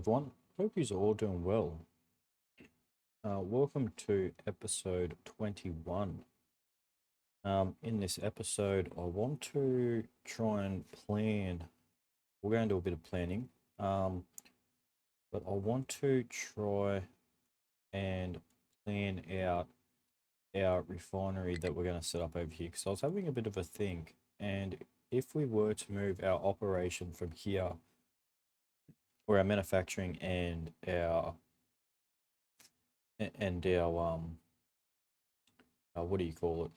everyone. Hope you're all doing well. Welcome to episode 21. In this episode, I want to try and plan. We're going to do a bit of planning, um, but I want to try and plan out our refinery that we're going to set up over here because I was having a bit of a think. And if we were to move our operation from here, or our manufacturing and our what do you call it,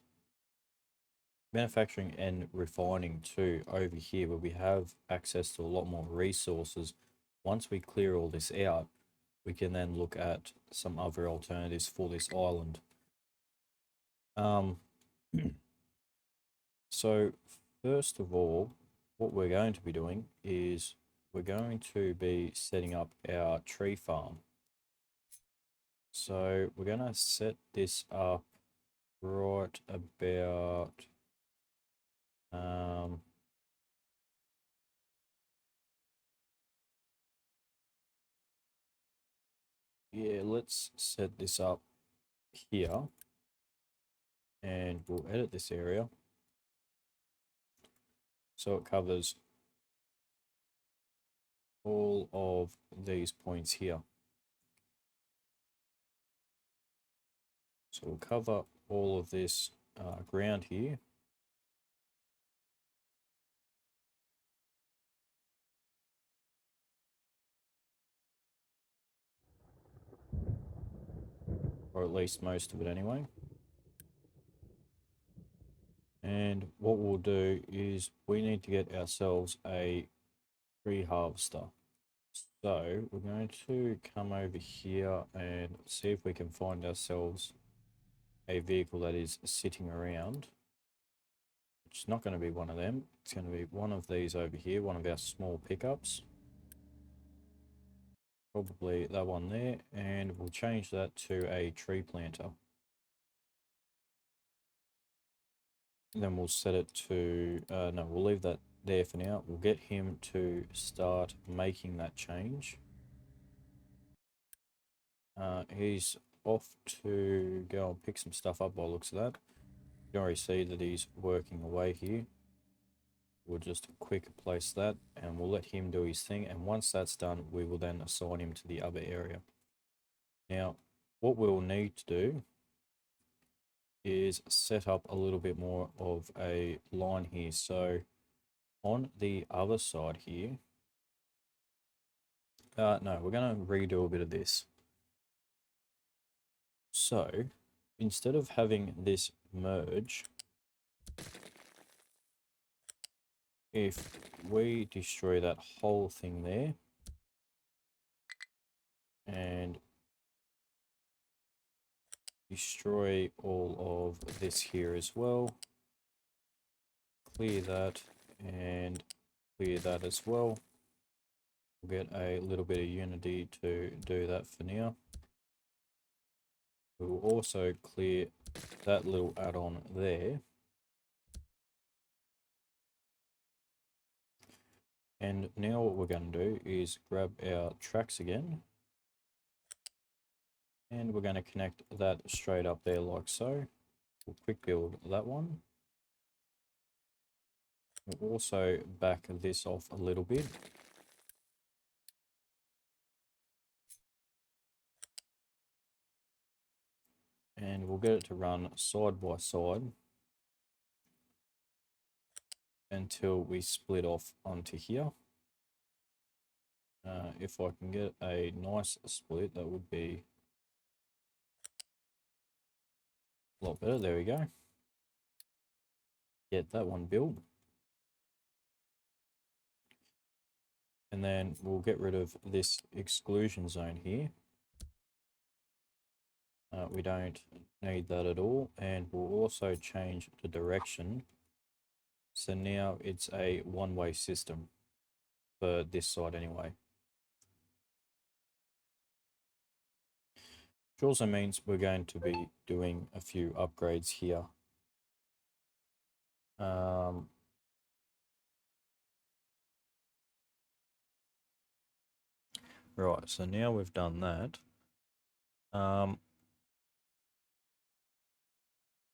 manufacturing and refining too over here, where we have access to a lot more resources. Once we clear all this out, we can then look at some other alternatives for this island. um so first of all, what we're going to be doing is we're going to be setting up our tree farm. So we're going to set this up right about um yeah, let's set this up here, and we'll edit this area so it covers all of these points here. So we'll cover all of this ground here. Or at least most of it anyway. And what we'll do is we need to get ourselves a tree harvester. So we're going to come over here and see if we can find ourselves a vehicle that is sitting around. It's not going to be one of them. It's going to be one of these over here, one of our small pickups. Probably that one there, and we'll change that to a tree planter. Then we'll set it to, no, we'll leave that there for now. We'll get him to start making that change. He's off to go and pick some stuff up by the looks of that. You can already see that he's working away here. We'll just quick place that and we'll let him do his thing. And once that's done, we will then assign him to the other area. Now, what we'll need to do is set up a little bit more of a line here. So on the other side here, no, we're going to redo a bit of this. So instead of having this merge, if we destroy that whole thing there and destroy all of this here as well, clear that and clear that as well, we'll get a little bit of unity to do that for now. We will also clear that little add-on there. And now what we're going to do is grab our tracks again. And we're going to connect that straight up there like so. We'll quick build that one. We'll also back this off a little bit. And we'll get it to run side by side until we split off onto here. If I can get a nice split, that would be a lot better. There we go. Get that one built. And then we'll get rid of this exclusion zone here. We don't need that at all. And we'll also change the direction. So now it's a one-way system for this side anyway. Which also means we're going to be doing a few upgrades here. Right, so now we've done that.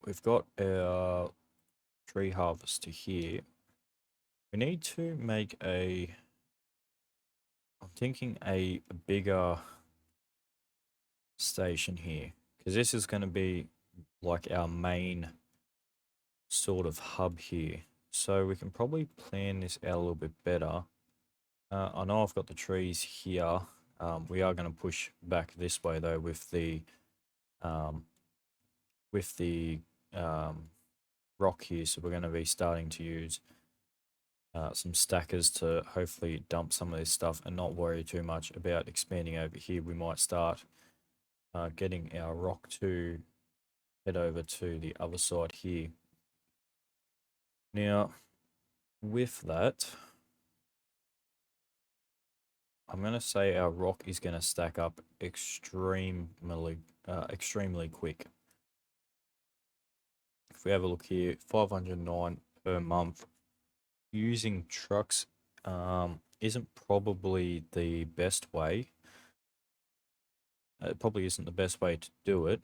We've got our tree harvester here. We need to make I'm thinking a bigger station here, because this is going to be like our main sort of hub here. So we can probably plan this out a little bit better. I know I've got the trees here. We are going to push back this way though um, with the rock here. So we're going to be starting to use some stackers to hopefully dump some of this stuff and not worry too much about expanding over here. We might start getting our rock to head over to the other side here. Now, with that, I'm going to say our rock is going to stack up extremely quick. If we have a look here, 509 per month. Using trucks isn't probably the best way. It probably isn't the best way to do it.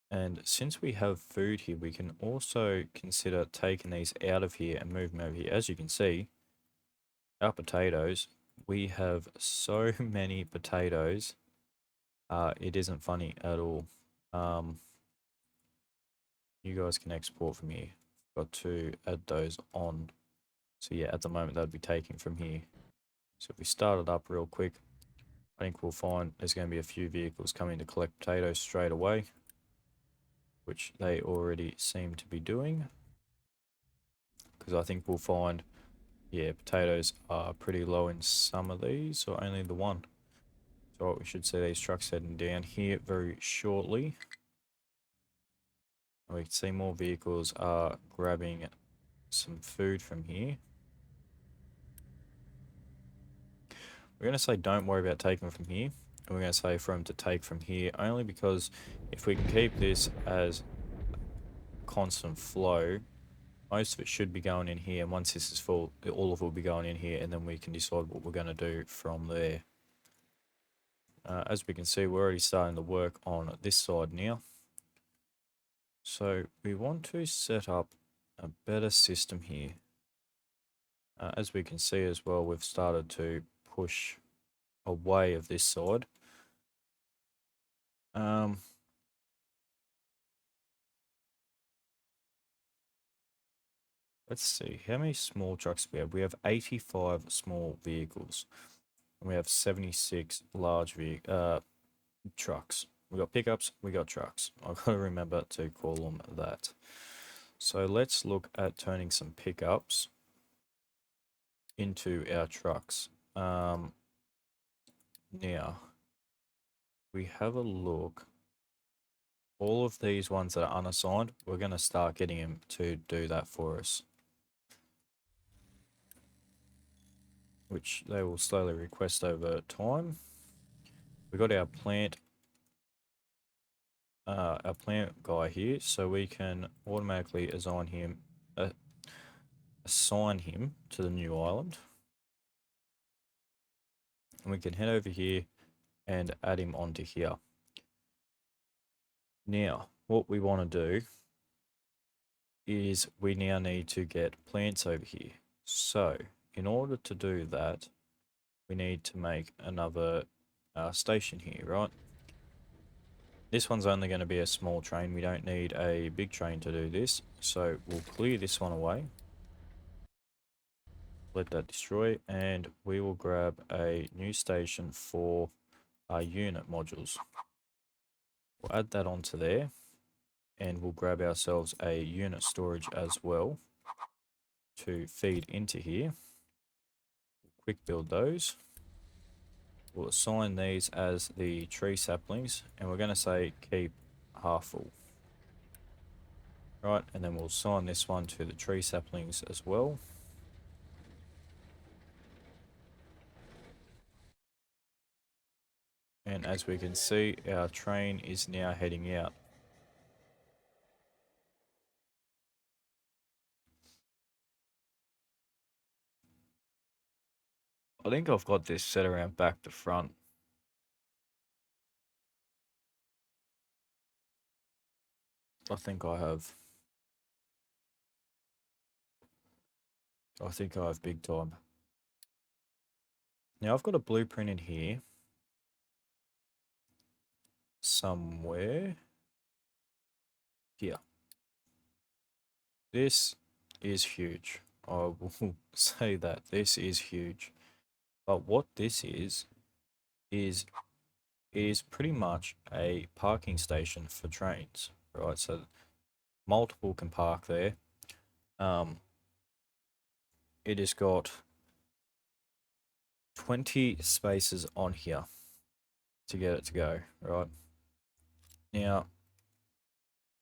And since we have food here, we can also consider taking these out of here and moving over here. As you can see, our potatoes, we have so many potatoes. It isn't funny at all. You guys can export from here. Got to add those on. So yeah, at the moment they'd be taking from here. So if we start it up real quick, I think we'll find there's going to be a few vehicles coming to collect potatoes straight away, which they already seem to be doing. Because I think we'll find, yeah, potatoes are pretty low in some of these, or only the one. So we should see these trucks heading down here very shortly. We can see more vehicles are grabbing some food from here. We're going to say don't worry about taking from here. And we're going to say for them to take from here, only because if we can keep this as constant flow, most of it should be going in here. And once this is full, all of it will be going in here, and then we can decide what we're going to do from there. As we can see, we're already starting to work on this side now. So we want to set up a better system here. As we can see as well, we've started to push away of this side. Let's see, how many small trucks do we have? We have 85 small vehicles. And we have 76 large trucks. We got pickups, we got trucks. I've got to remember to call them that. So let's look at turning some pickups into our trucks. Now, we have a look. All of these ones that are unassigned, we're going to start getting them to do that for us, which they will slowly request over time. We got our plant guy here, so we can automatically assign him to the new island, and we can head over here and add him onto here. Now, what we want to do is we now need to get plants over here. So, in order to do that, we need to make another station here, right? This one's only going to be a small train. We don't need a big train to do this. So we'll clear this one away. Let that destroy. And we will grab a new station for our unit modules. We'll add that onto there. And we'll grab ourselves a unit storage as well to feed into here. Quick build those. We'll assign these as the tree saplings, and we're going to say keep half full. Right, and then we'll assign this one to the tree saplings as well. And as we can see, our train is now heading out. I think I've got this set around back to front. I think I have. I think I have big time. Now I've got a blueprint in here somewhere. Here. This is huge. I will say that. This is huge. But what this is is pretty much a parking station for trains, right? So multiple can park there. It has got 20 spaces on here to get it to go, right? Now,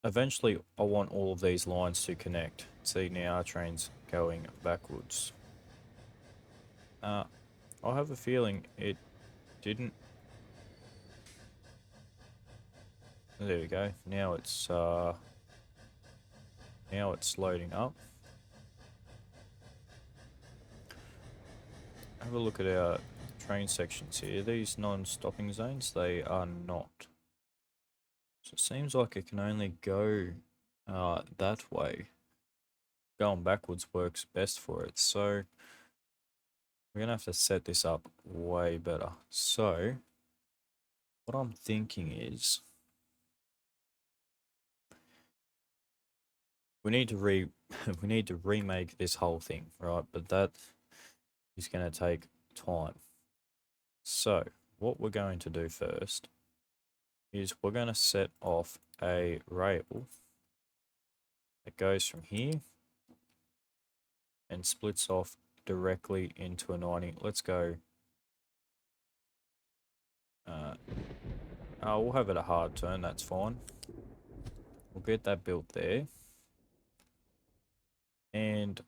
eventually I want all of these lines to connect. See, now our train's going backwards. I have a feeling it didn't. There we go. Now it's loading up. Have a look at our train sections here. These non-stopping zones, they are not. So it seems like it can only go that way. Going backwards works best for it. So we're going to have to set this up way better. So what I'm thinking is we need to we need to remake this whole thing, right? But that is going to take time. So what we're going to do first is we're going to set off a rail that goes from here and splits off directly into a 90. Let's go. We'll have it a hard turn, that's fine. We'll get that built there. And,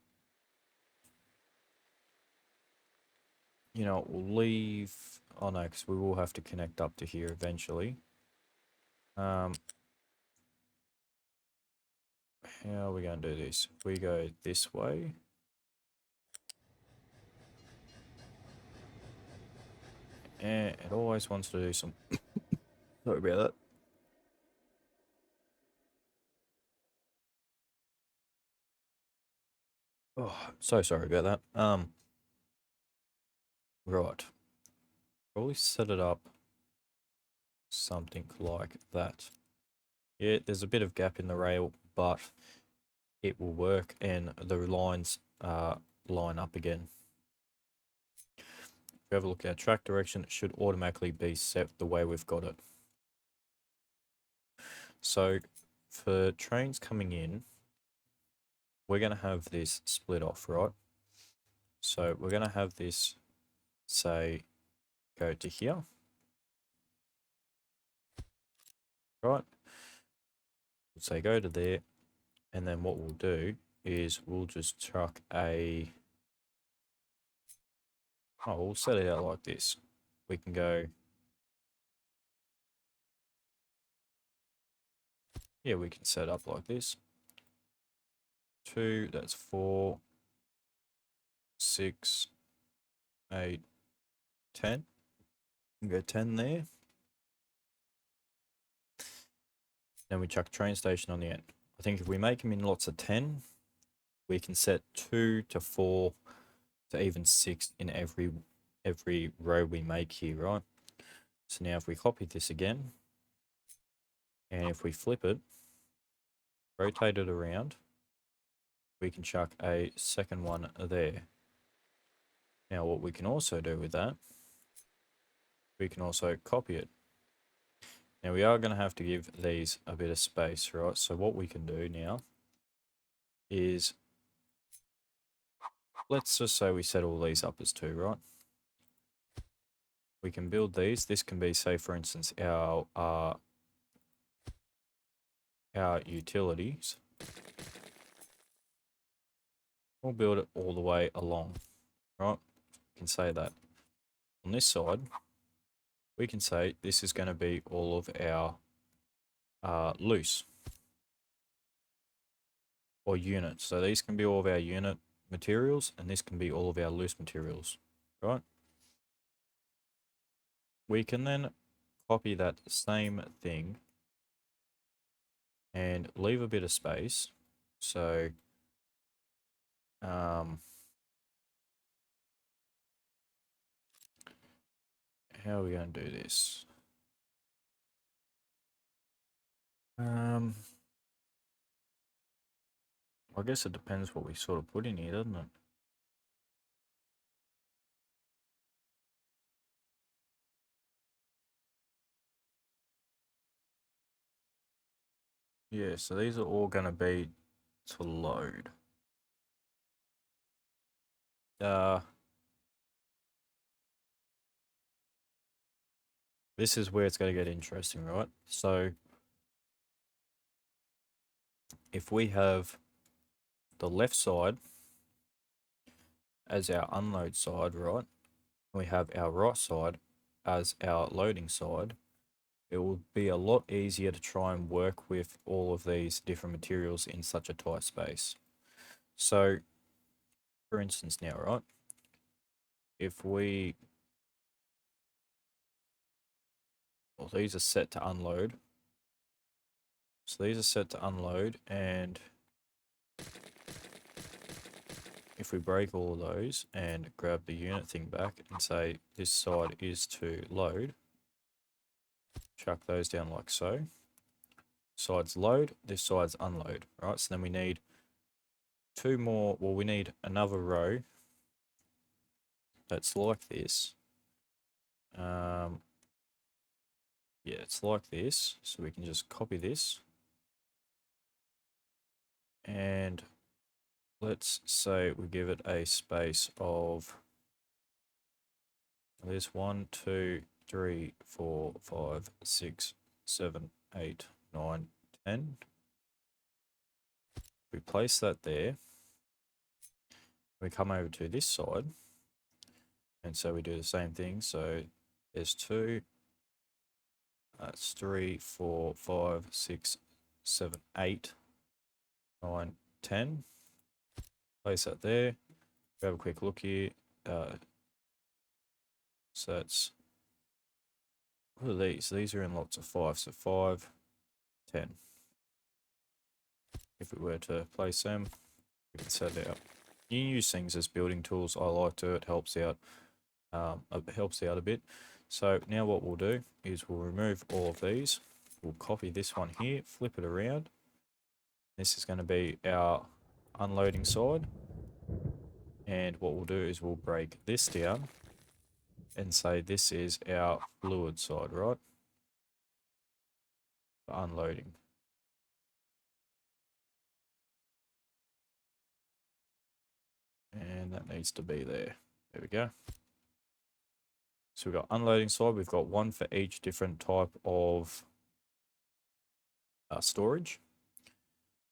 you know, we'll leave. Oh no, because we will have to connect up to here eventually. How are we going to do this? We go this way. And it always wants to do some. Sorry about that. Oh, so sorry about that. Right. Probably set it up something like that. Yeah, there's a bit of gap in the rail, but it will work and the lines line up again. If you have a look at our track direction, it should automatically be set the way we've got it. So for trains coming in, we're going to have this split off, right? So we're going to have this, say, go to here. Right? We'll say go to there. And then what we'll do is we'll just chuck a... Oh, we'll set it out like this. We can go... Yeah, we can set up like this. 2, that's 4, 6, 8, 10. We go 10 there. Then we chuck train station on the end. I think if we make them in lots of 10, we can set 2 to 4 to even 6 in every row we make here, right? So now if we copy this again, and if we flip it, rotate it around, we can chuck a second one there. Now what we can also do with that, we can also copy it. Now we are going to have to give these a bit of space, right? So what we can do now is, let's just say we set all these up as 2, right? We can build these. This can be, say, for instance, our utilities. We'll build it all the way along, right? We can say that. On this side, we can say this is going to be all of our loose or units. So these can be all of our unit materials, and this can be all of our loose materials, right? We can then copy that same thing and leave a bit of space. So how are we going to do this? I guess it depends what we sort of put in here, doesn't it? Yeah, so these are all going to be to load. This is where it's going to get interesting, right? So if we have the left side as our unload side, right? We have our right side as our loading side. It will be a lot easier to try and work with all of these different materials in such a tight space. So, for instance now, right? If we, well, these are set to unload. So these are set to unload, and if we break all of those and grab the unit thing back and say this side is to load, chuck those down like so. Side's load, this side's unload, right? So then we need two more, well, we need another row that's like this. Yeah, it's like this. So we can just copy this. And let's say we give it a space of, there's 1, 2, 3, 4, 5, 6, 7, 8, 9, 10. We place that there. We come over to this side. And so we do the same thing. So there's 2, that's 3, 4, 5, 6, 7, 8, 9, 10. Place that there. Have a quick look here. So that's, what are these? These are in lots of 5. So 5, 10. If we were to place them, we can set it out. You can use things as building tools. I like to. It helps out. It helps out a bit. So now what we'll do is we'll remove all of these. We'll copy this one here, flip it around. This is going to be our unloading side. And what we'll do is we'll break this down and say this is our fluid side, right? For unloading. And that needs to be there. There we go. So we've got unloading side. We've got one for each different type of storage.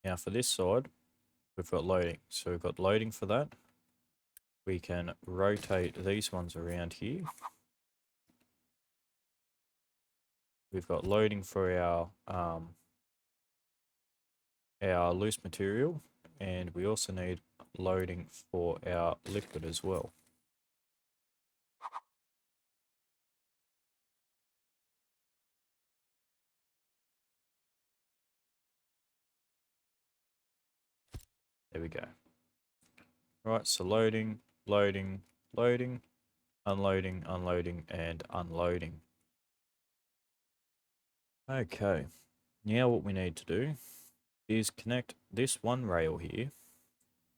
Now for this side, we've got loading. So we've got loading for that. We can rotate these ones around here. We've got loading for our loose material, and we also need loading for our liquid as well. There we go. Right, so loading, loading, loading, unloading, unloading, and unloading. Okay, now what we need to do is connect this one rail here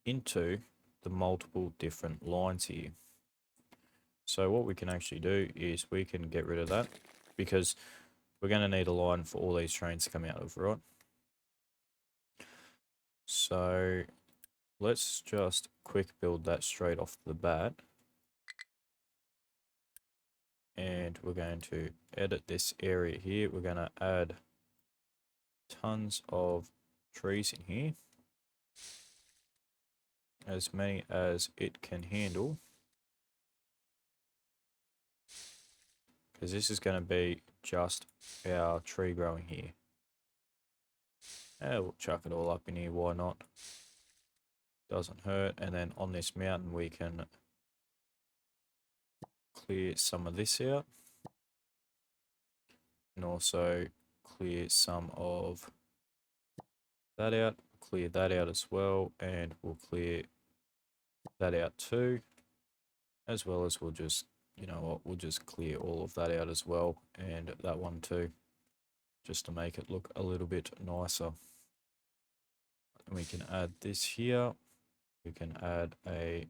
into the multiple different lines here. So what we can actually do is we can get rid of that because we're going to need a line for all these trains to come out of, right? So let's just quick build that straight off the bat. And we're going to edit this area here. We're going to add tons of trees in here. As many as it can handle. Because this is going to be just our tree growing here. We'll chuck it all up in here, why not? Doesn't hurt. And then on this mountain we can clear some of this out. And also clear some of that out, clear that out as well, and we'll clear that out too, as well as we'll just, you know what, we'll just clear all of that out as well, and that one too, just to make it look a little bit nicer. And we can add this here, we can add a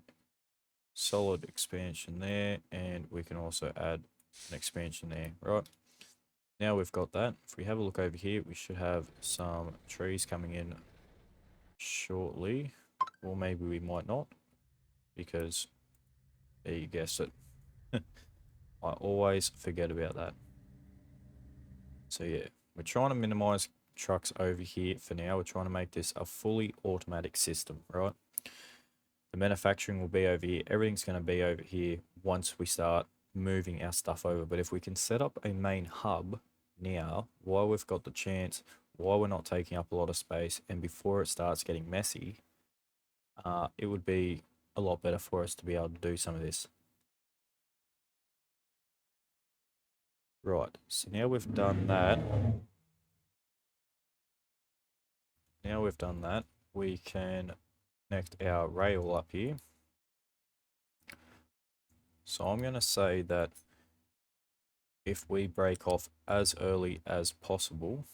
solid expansion there, and we can also add an expansion there, right? Now we've got that. If we have a look over here, we should have some trees coming in shortly, or maybe we might not, because there, you guessed it. I always forget about that. So yeah, we're trying to minimize trucks over here for now. We're trying to make this a fully automatic system, right? The manufacturing will be over here. Everything's going to be over here once we start moving our stuff over. But if we can set up a main hub now, while we've got the chance, while we're not taking up a lot of space, and before it starts getting messy, it would be a lot better for us to be able to do some of this. Right, so now we've done that. Now we've done that, we can connect our rail up here. So I'm going to say that if we break off as early as possible,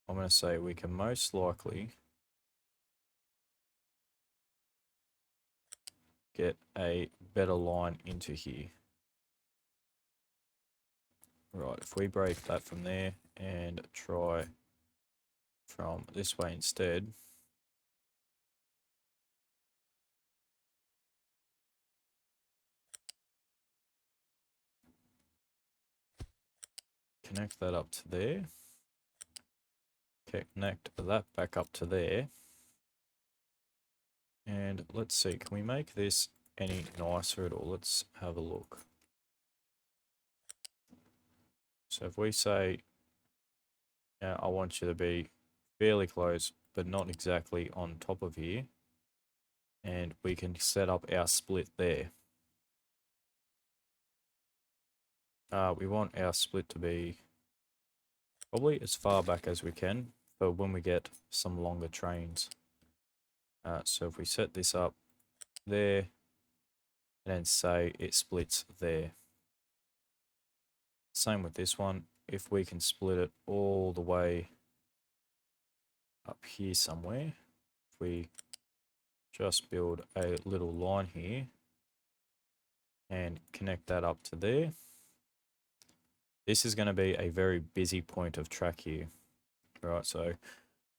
I'm going to say we can most likely get a better line into here. Right, if we break that from there and try from this way instead, connect that up to there, connect that back up to there, and let's see, can we make this any nicer at all? Let's have a look. So if we say, I want you to be fairly close, but not exactly on top of here, and we can set up our split there. We want our split to be probably as far back as we can for when we get some longer trains. So if we set this up there, and then say it splits there. Same with this one. If we can split it all the way up here somewhere, if we just build a little line here and connect that up to there, this is going to be a very busy point of track here, right? So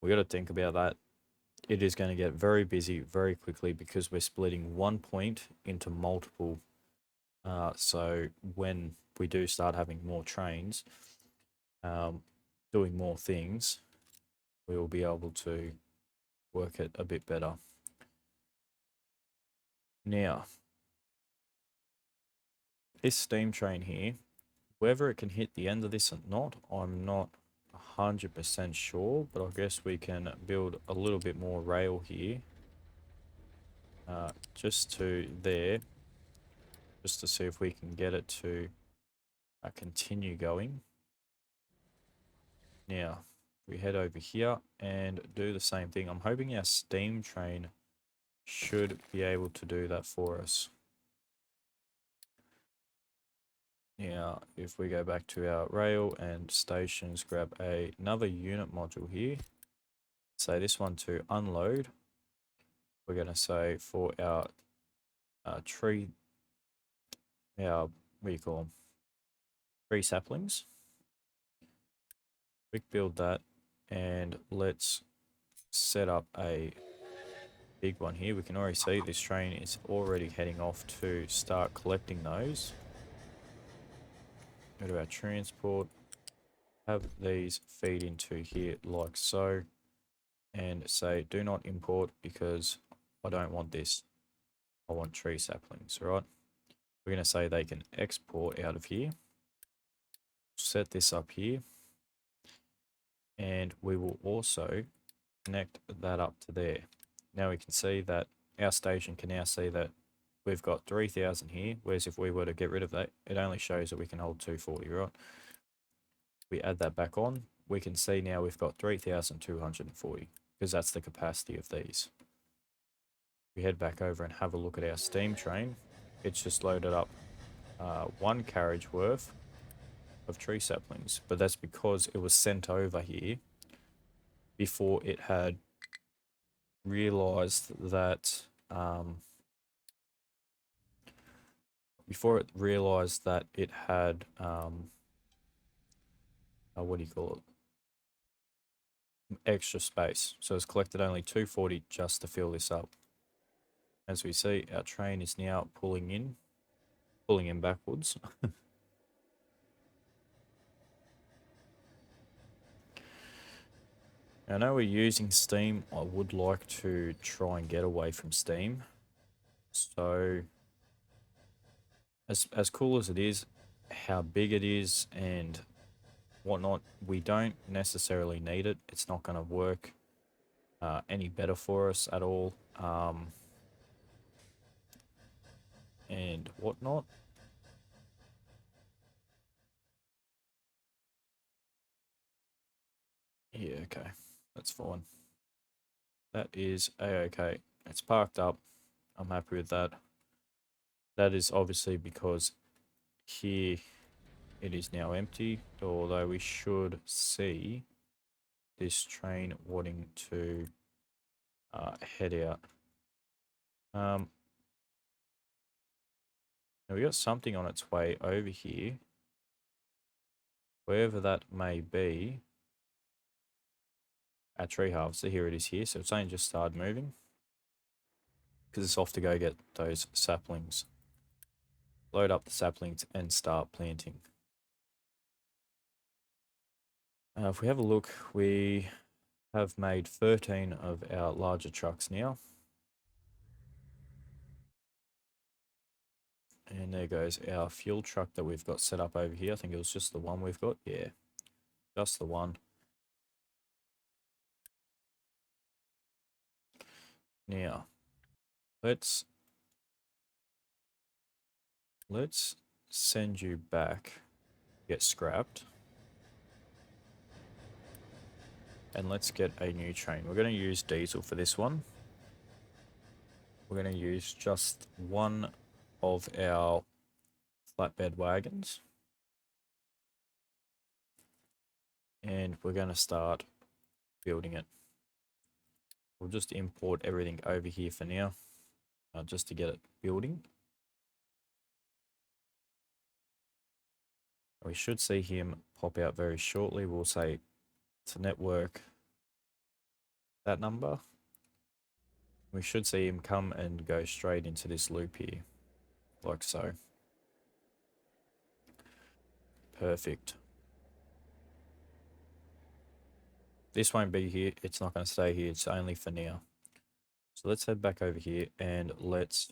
we got to think about that. It is going to get very busy very quickly because we're splitting one point into multiple. So when we do start having more trains, doing more things, we will be able to work it a bit better. Now, this steam train here, whether it can hit the end of this or not, I'm not 100% sure, but I guess we can build a little bit more rail here, just to there, just to see if we can get it to continue going. Now, we head over here and do the same thing. I'm hoping our steam train should be able to do that for us. Now, if we go back to our rail and stations, grab another unit module here, say this one to unload, we're going to say for our tree, what do you call them? Tree saplings. We build that, and let's set up a big one here. We can already see this train is already heading off to start collecting those. Go to our transport, have these feed into here like so, and say do not import because I don't want this. I want tree saplings, right? We're going to say they can export out of here. Set this up here. And we will also connect that up to there. Now we can see that our station can now see that we've got 3,000 here, whereas if we were to get rid of that, it only shows that we can hold 240, right? We add that back on, we can see now we've got 3,240 because that's the capacity of these. We head back over and have a look at our steam train. It's just loaded up 1 carriage worth of tree saplings, but that's because it was sent over here before it had realized that it had what do you call it, extra space. So it's collected only 240 just to fill this up. As we see, our train is now pulling in backwards. I know we're using steam. I would like to try and get away from steam. So as cool as it is, how big it is and whatnot, we don't necessarily need it. It's not going to work any better for us at all. And whatnot. Yeah, okay. That's fine. That is a-okay. It's parked up. I'm happy with that. That is obviously because here it is now empty, although we should see this train wanting to head out. Now we got something on its way over here, wherever that may be. Our tree harvester, here it is here, so it's only just started moving because it's off to go get those saplings. Load up the saplings and start planting. If we have a look, we have made 13 of our larger trucks now. And there goes our fuel truck that we've got set up over here. I think it was just the one we've got. Yeah, just the one. Now, let's send you back, get scrapped. And let's get a new train. We're going to use diesel for this one. We're going to use just one of our flatbed wagons. And we're going to start building it. We'll just import everything over here for now, just to get it building. We should see him pop out very shortly. We'll say to network that number. We should see him come and go straight into this loop here, like so. Perfect. This won't be here. It's not going to stay here. It's only for now. So let's head back over here and let's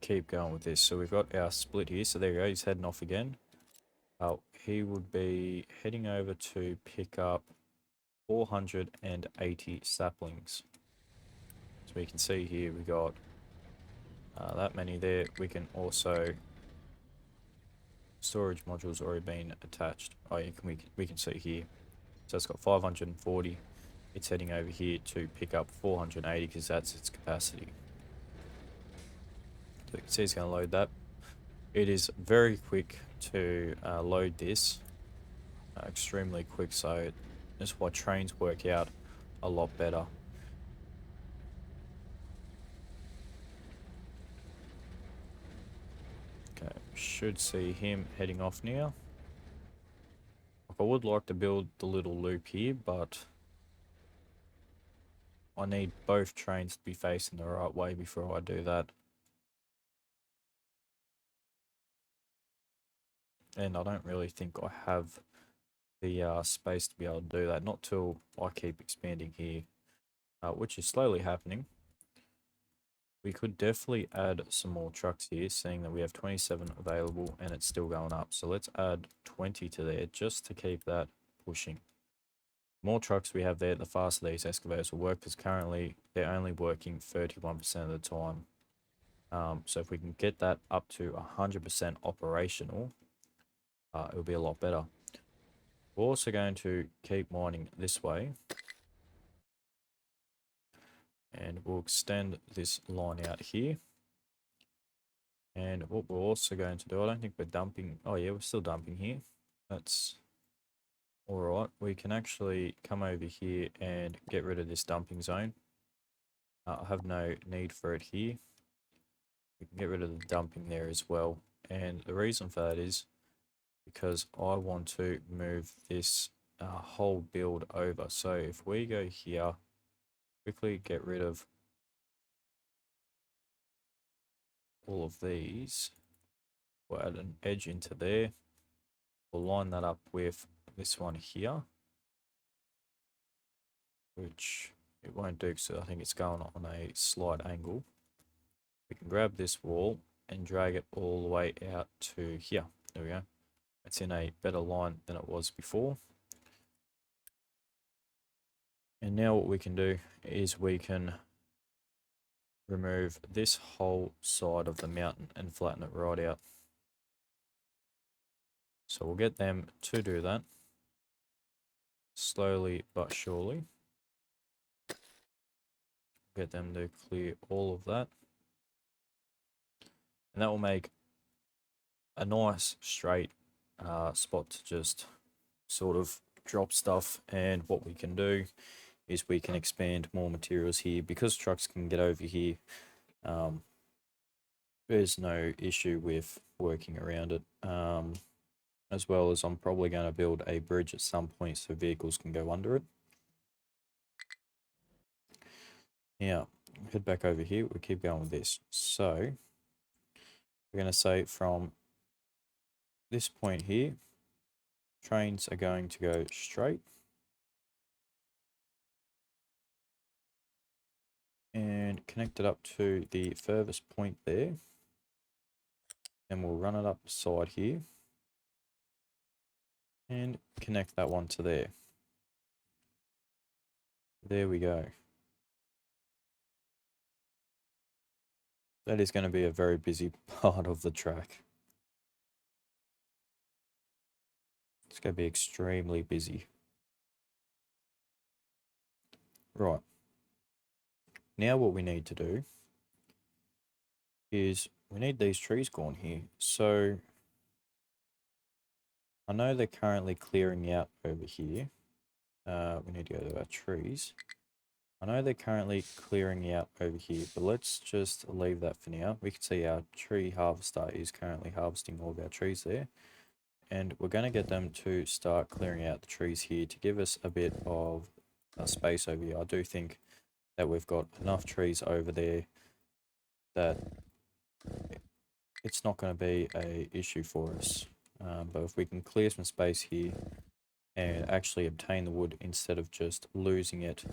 keep going with this. So we've got our split here. So there you go. He's heading off again. He would be heading over to pick up 480 saplings. So we can see here we got that many there. We can also, storage modules already been attached. Oh yeah, we can see here. So it's got 540. It's heading over here to pick up 480 because that's its capacity. So you can see it's going to load that. It is very quick to load this, extremely quick, so that's why trains work out a lot better. Okay, should see him heading off now. I would like to build the little loop here, but I need both trains to be facing the right way before I do that. And I don't really think I have the space to be able to do that, not till I keep expanding here, which is slowly happening. We could definitely add some more trucks here, seeing that we have 27 available and it's still going up. So let's add 20 to there just to keep that pushing. More trucks we have there, the faster these excavators will work, because currently they're only working 31% of the time. So if we can get that up to 100% operational, it'll be a lot better. We're also going to keep mining this way, and we'll extend this line out here. And what we're also going to do, I don't think we're dumping. Oh yeah, we're still dumping here. That's all right. We can actually come over here and get rid of this dumping zone. I have no need for it here. We can get rid of the dumping there as well. And the reason for that is because I want to move this whole build over. So if we go here, quickly get rid of all of these, we'll add an edge into there. We'll line that up with this one here, which it won't do because I think it's going on a slight angle. We can grab this wall and drag it all the way out to here. There we go. It's in a better line than it was before. And now what we can do is we can remove this whole side of the mountain and flatten it right out. So we'll get them to do that slowly but surely. Get them to clear all of that. And that will make a nice straight spot to just sort of drop stuff. And what we can do is we can expand more materials here because trucks can get over here. There's no issue with working around it. As well as I'm probably going to build a bridge at some point so vehicles can go under it. Now, head back over here. We'll keep going with this. So, we're going to say from this point here, trains are going to go straight. And connect it up to the furthest point there. And we'll run it up the side here. And connect that one to there. There we go. That is going to be a very busy part of the track. It's going to be extremely busy. Right. Now what we need to do is we need these trees gone here. So I know they're currently clearing out over here. We need to go to our trees. I know they're currently clearing out over here, but let's just leave that for now. We can see our tree harvester is currently harvesting all of our trees there. And we're going to get them to start clearing out the trees here to give us a bit of space over here. I do think that we've got enough trees over there that it's not going to be an issue for us. But if we can clear some space here and actually obtain the wood instead of just losing it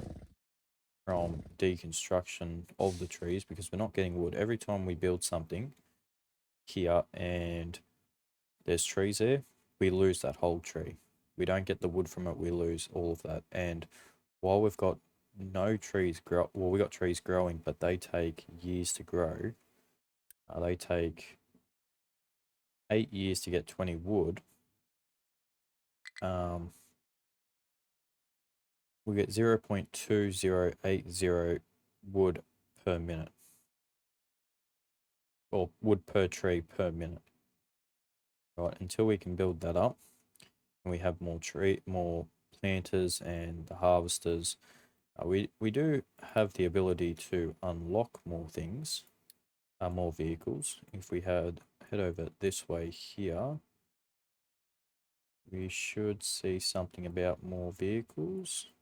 from deconstruction of the trees, because we're not getting wood. Every time we build something here and there's trees there, we lose that whole tree. We don't get the wood from it, we lose all of that. And while we've got no trees grow, well, we got trees growing, but they take years to grow. They take 8 years to get 20 wood. We get 0.2080 wood per minute. Or wood per tree per minute. Right, until we can build that up and we have more planters and the harvesters, we do have the ability to unlock more things, more vehicles. If we head over this way here, we should see something about more vehicles.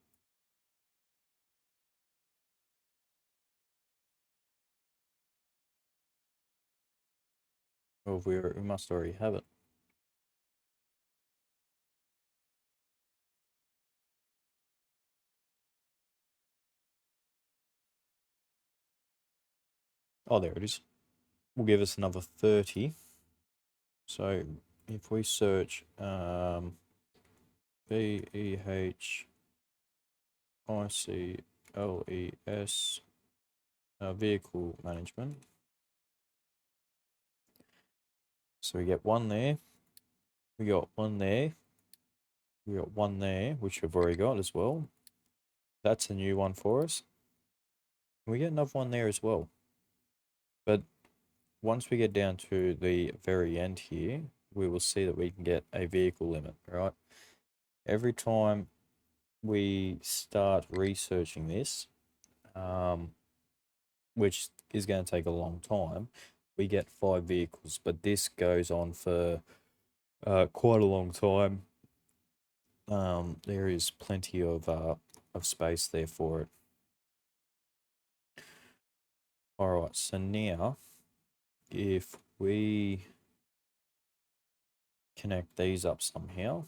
Or we must already have it. Oh, there it is. Will give us another 30. So if we search VEHICLES vehicle management, So we get one there. We got one there. We got one there, which we've already got as well. That's a new one for us. We get another one there as well. But once we get down to the very end here, we will see that we can get a vehicle limit, right? Every time we start researching this, which is going to take a long time, we get 5 vehicles, but this goes on for quite a long time. There is plenty of space there for it. All right, so now if we connect these up somehow,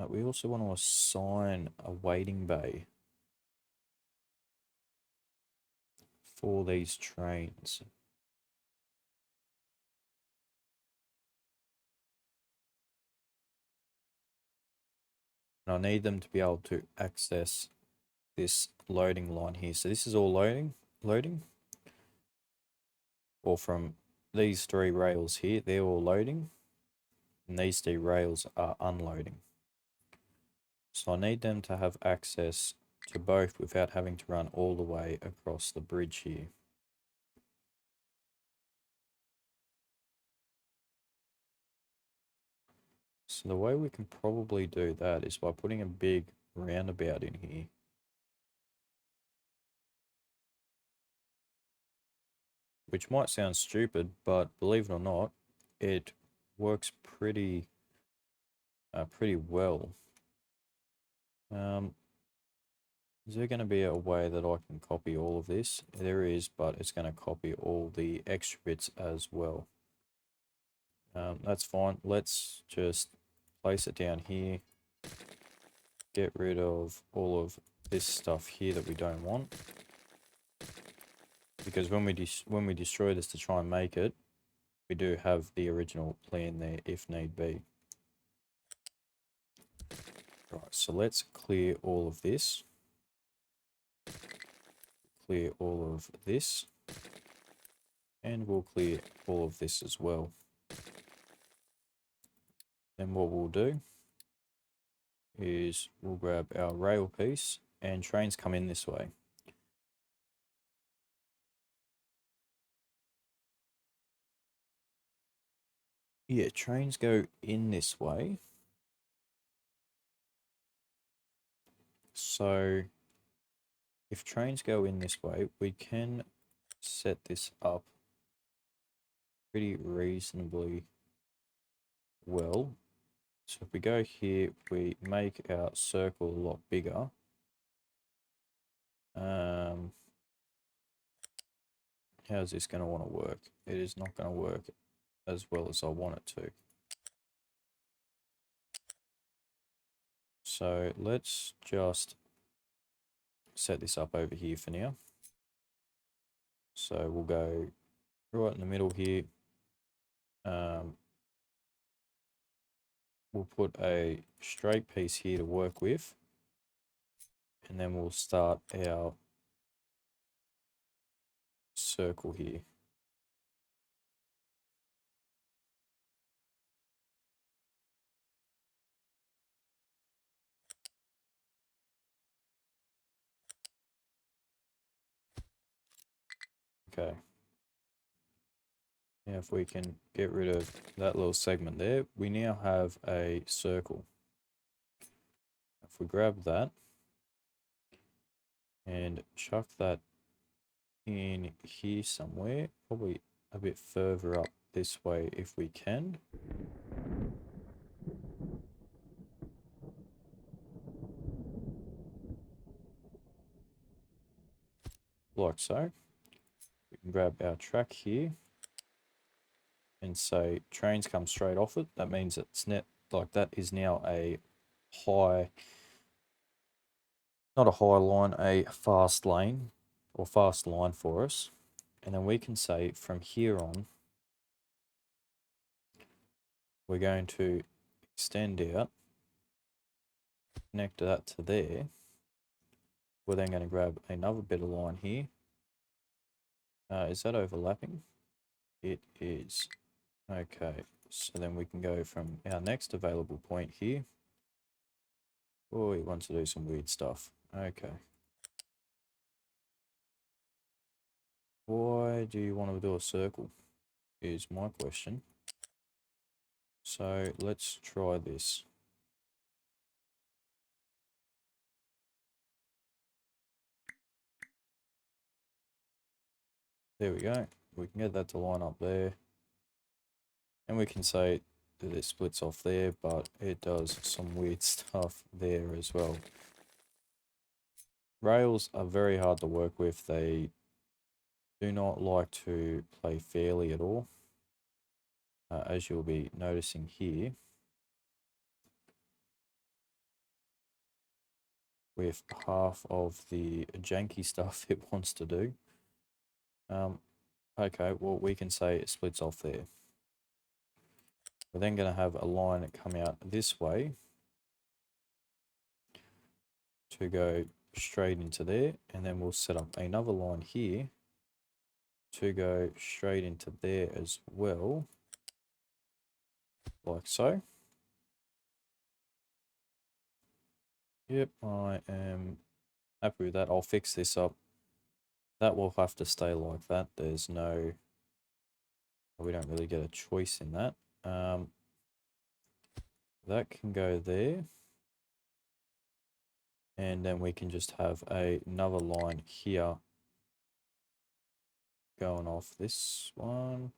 we also want to assign a waiting bay for these trains. And I need them to be able to access this loading line here. So this is all loading, or from these 3 rails here, they're all loading, and these 3 rails are unloading. So I need them to have access to both without having to run all the way across the bridge here. So the way we can probably do that is by putting a big roundabout in here. Which might sound stupid, but believe it or not, it works pretty well. Is there going to be a way that I can copy all of this? There is, but it's going to copy all the extra bits as well. That's fine. Let's just place it down here. Get rid of all of this stuff here that we don't want. Because when we destroy this to try and make it, we do have the original plan there if need be. Right, so let's clear all of this. Clear all of this. And we'll clear all of this as well. Then what we'll do is we'll grab our rail piece, and trains come in this way. Yeah, trains go in this way. So if trains go in this way, we can set this up pretty reasonably well. So if we go here, we make our circle a lot bigger. How's this going to want to work? It is not going to work as well as I want it to. So let's just set this up over here for now. So we'll go right in the middle here. We'll put a straight piece here to work with, and then we'll start our circle here. Okay. Now if we can get rid of that little segment there, we now have a circle. If we grab that and chuck that in here somewhere, probably a bit further up this way if we can. Like so. We can grab our track here and say trains come straight off it. That means it's net like that is now a high, not a high line, a fast lane or fast line for us. And then we can say from here on, we're going to extend out, connect that to there. We're then going to grab another bit of line here Is that overlapping? It is. Okay, so then we can go from our next available point here. Oh, he wants to do some weird stuff. Okay. Why do you want to do a circle? Is my question. So let's try this. There we go. We can get that to line up there. And we can say that it splits off there, but it does some weird stuff there as well. Rails are very hard to work with. They do not like to play fairly at all. As you'll be noticing here, with half of the janky stuff it wants to do. Okay, well, we can say it splits off there. We're then going to have a line that come out this way to go straight into there, and then we'll set up another line here to go straight into there as well, like so. Yep, I am happy with that. I'll fix this up. That will have to stay like that. There's no, we don't really get a choice in that. That can go there. And then we can just have another line here going off this one.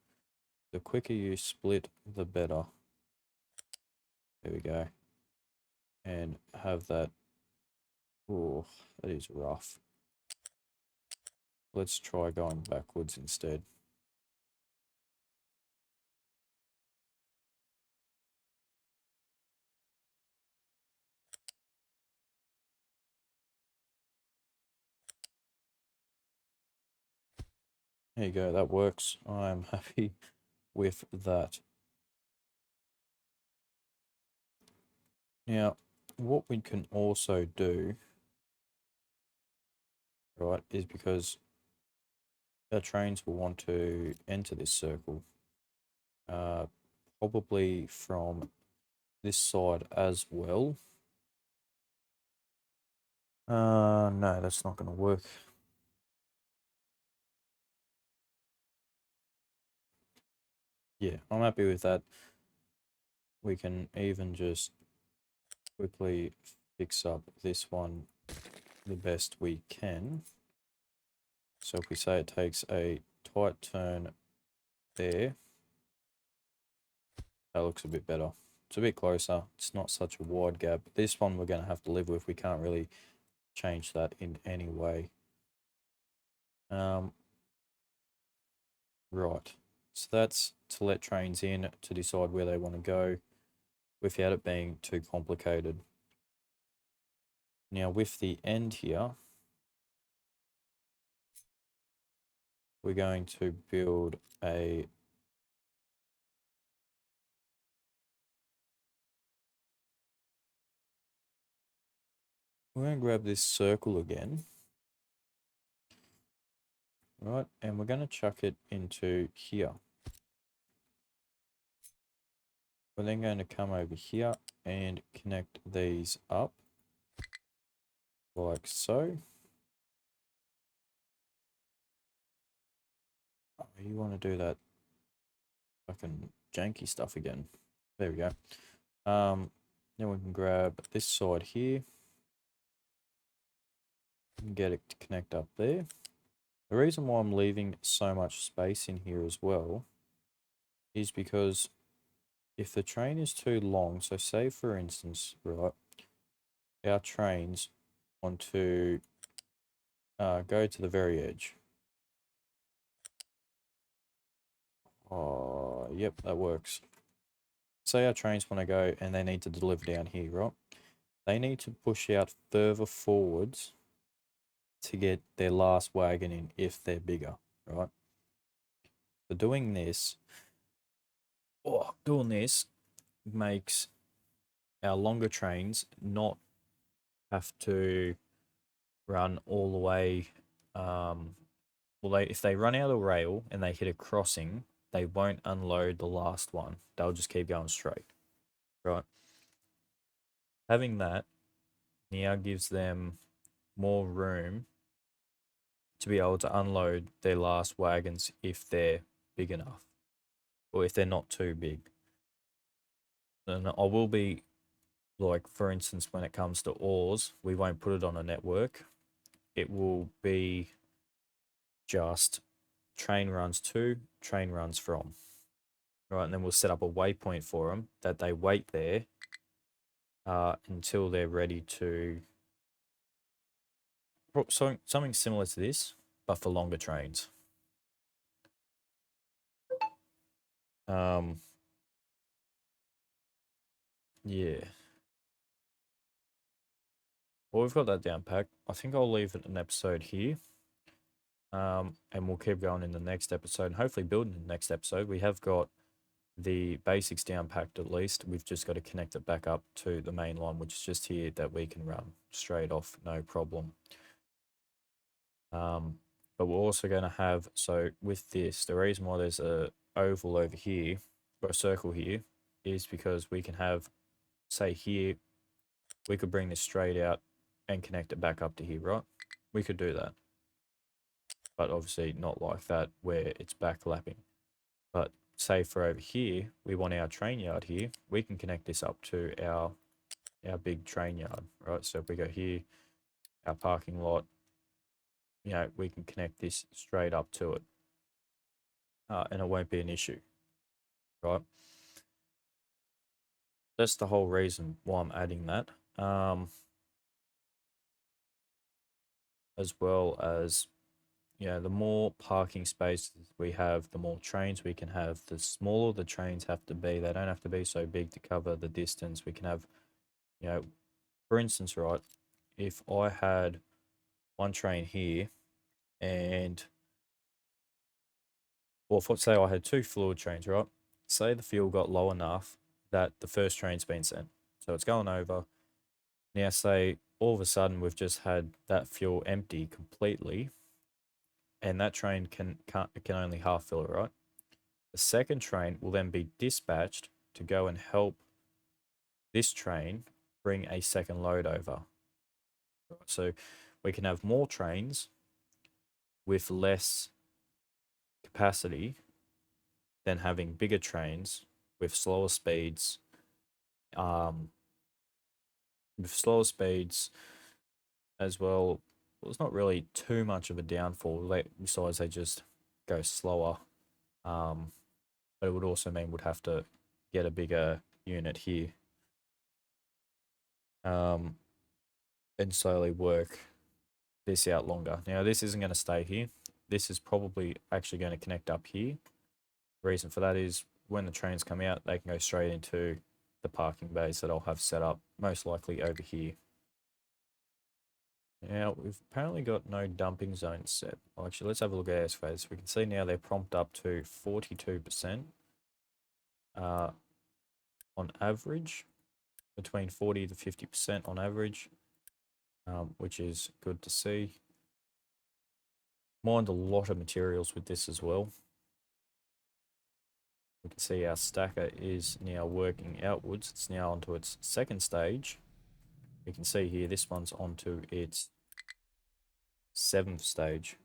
The quicker you split, the better. There we go. And have that. Oh, that is rough. Let's try going backwards instead. There you go, that works. I'm happy with that. Now, what we can also do, right, is because our trains will want to enter this circle, probably from this side as well. No, that's not going to work. Yeah, I'm happy with that. We can even just quickly fix up this one the best we can. So if we say it takes a tight turn there, that looks a bit better. It's a bit closer. It's not such a wide gap. This one we're going to have to live with. We can't really change that in any way. Right. So that's to let trains in to decide where they want to go without it being too complicated. Now with the end here, we're going to build a we're going to grab this circle again, right, and we're going to chuck it into here. We're then going to come over here and connect these up like so. Oh, you want to do that fucking janky stuff again. There we go. Then we can grab this side here and get it to connect up there. The reason why I'm leaving so much space in here as well is because if the train is too long, so say for instance, right, our trains want to go to the very edge. Oh, yep, that works. Say our trains want to go and they need to deliver down here, right? They need to push out further forwards to get their last wagon in if they're bigger, right? So doing this makes our longer trains not have to run all the way well, if they run out of rail and they hit a crossing, they won't unload the last one. They'll just keep going straight, right? Having that now gives them more room to be able to unload their last wagons if they're big enough, or if they're not too big. And I will be, like, for instance, when it comes to ores, we won't put it on a network. It will be just train runs to, train runs from, right? And then we'll set up a waypoint for them that they wait there until they're ready to. So something similar to this, but for longer trains. Yeah. Well, we've got that down packed. I think I'll leave it an episode here. And we'll keep going in the next episode and hopefully build in the next episode. We have got the basics down packed at least. We've just got to connect it back up to the main line, which is just here that we can run straight off, no problem. But we're also going to have, so with this, the reason why there's a oval over here, or a circle here, is because we can have, say here, we could bring this straight out and connect it back up to here, right? We could do that. But obviously not like that where it's backlapping. But say for over here, we want our train yard here, we can connect this up to our big train yard, right? So if we go here, our parking lot, you know, we can connect this straight up to it. And it won't be an issue, right? That's the whole reason why I'm adding that. As well as, you know, the more parking spaces we have, the more trains we can have. The smaller the trains have to be. They don't have to be so big to cover the distance. We can have, you know, for instance, right, if I had one train here and, well, if, say I had two fluid trains, right? Say the fuel got low enough that the first train's been sent. So it's going over. Now, say all of a sudden we've just had that fuel empty completely, and that train can only half fill it, right? The second train will then be dispatched to go and help this train bring a second load over. So we can have more trains with less capacity than having bigger trains with slower speeds. With slower speeds as well, it's not really too much of a downfall. Besides, they just go slower. But it would also mean we'd have to get a bigger unit here. And slowly work this out longer. Now, this isn't going to stay here. This is probably actually going to connect up here. The reason for that is when the trains come out, they can go straight into the parking bays that I'll have set up, most likely over here. Now, we've apparently got no dumping zones set. Well, actually, let's have a look at airspace. We can see now they're prompted up to 42% on average, between 40 to 50% on average, which is good to see. Mined a lot of materials with this as well. We can see our stacker is now working outwards. It's now onto its second stage. We can see here this one's onto its 7th stage.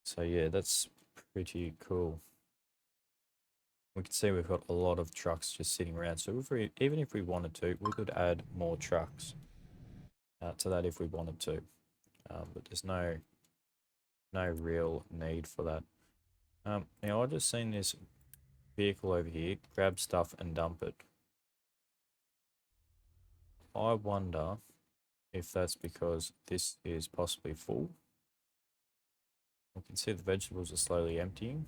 So yeah, that's pretty cool. We can see we've got a lot of trucks just sitting around. So even if we wanted to, we could add more trucks to that if we wanted to. But there's no real need for that. Now, I've just seen this vehicle over here, grab stuff and dump it. I wonder if that's because this is possibly full. We can see the vegetables are slowly emptying.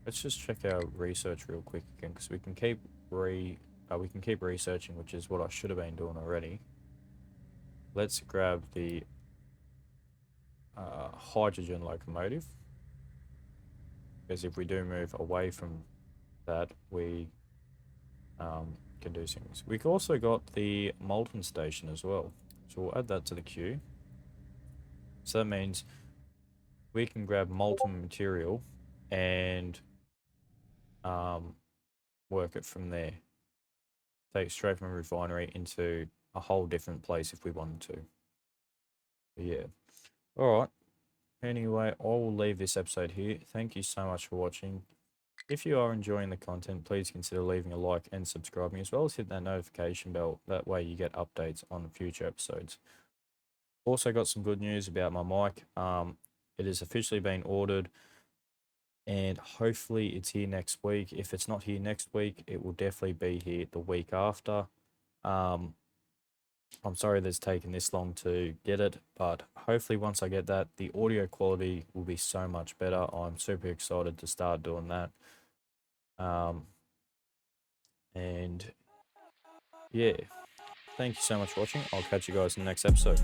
Let's just check our research real quick again, because we can keep researching, which is what I should have been doing already. Let's grab the hydrogen locomotive, because if we do move away from that, we can do things. We've also got the molten station as well, so we'll add that to the queue. So that means we can grab molten material and work it from there. Take it straight from a refinery into a whole different place if we wanted to. But yeah. All right. Anyway, I will leave this episode here. Thank you so much for watching. If you are enjoying the content, please consider leaving a like and subscribing, as well as hit that notification bell. That way you get updates on future episodes. Also got some good news about my mic. It has officially been ordered and hopefully it's here next week. If it's not here next week, it will definitely be here the week after. I'm sorry that it's taken this long to get it, but hopefully once I get that, the audio quality will be so much better. I'm super excited to start doing that. And yeah, thank you so much for watching. I'll catch you guys in the next episode.